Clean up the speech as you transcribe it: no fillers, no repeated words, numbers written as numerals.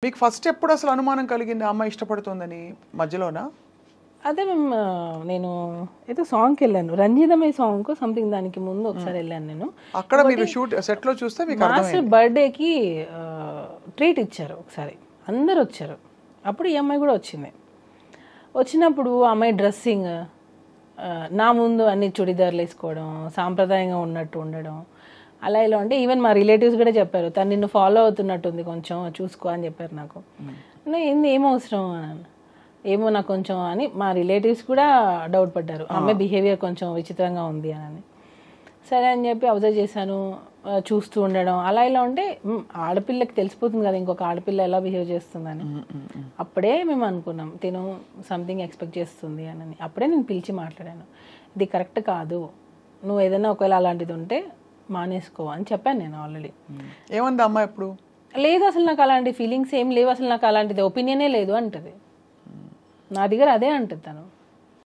మీకు ఫస్ట్ ఎప్పుడు అసలు అనుమానం కలిగింది ఆ అమ్మాయి ఇష్టపడుతుందని మధ్యలోనా? అదే నేను ఏదో సాంగ్కి వెళ్ళాను, రంజితమే సాంగ్ సంథింగ్, దానికి ముందు ఒకసారి వెళ్ళాను నేను. అక్కడ మీరు షూట్ సెట్ లో చూస్తే మీకు మాస్టర్ బర్త్డేకి ట్రీట్ ఇచ్చారు ఒకసారి, అందరు వచ్చారు. అప్పుడు ఈ అమ్మాయి కూడా వచ్చింది. వచ్చినప్పుడు అమ్మాయి డ్రెస్సింగ్ నా ముందు అన్ని చుడిదార్లు వేసుకోవడం, సాంప్రదాయంగా ఉన్నట్టు ఉండడం, అలా ఇలా ఉంటే ఈవెన్ మా రిలేటివ్స్ కూడా చెప్పారు, తను నిన్ను ఫాలో అవుతున్నట్టుంది, కొంచెం చూసుకో అని చెప్పారు నాకు. ఏంది ఏం అవసరం అని, ఏమో నాకు కొంచెం అని మా రిలేటివ్స్ కూడా డౌట్ పడ్డారు, అమ్మాయి బిహేవియర్ కొంచెం విచిత్రంగా ఉంది అని. సరే అని చెప్పి అబ్జర్వ్ చేశాను, చూస్తూ ఉండడం, అలా ఇలా ఉంటే ఆడపిల్లకి తెలిసిపోతుంది కదా ఇంకొక ఆడపిల్ల ఎలా బిహేవ్ చేస్తుందని. అప్పుడే మేము అనుకున్నాం తిను సంథింగ్ ఎక్స్పెక్ట్ చేస్తుంది అని. అప్పుడే నేను పిలిచి మాట్లాడాను, ఇది కరెక్ట్ కాదు, నువ్వు ఏదైనా ఒకవేళ అలాంటిది ఉంటే మానేసుకో అని చెప్పాను నేను ఆల్రెడీ. ఏమంది అమ్మాయి ఎప్పుడు? లేదు అసలు నాకు అలాంటి ఫీలింగ్స్ ఏం లేవు, అసలు నాకు అలాంటిది ఒపీనియనే లేదు అంటది. నా దగ్గర అదే అంటుంది తను.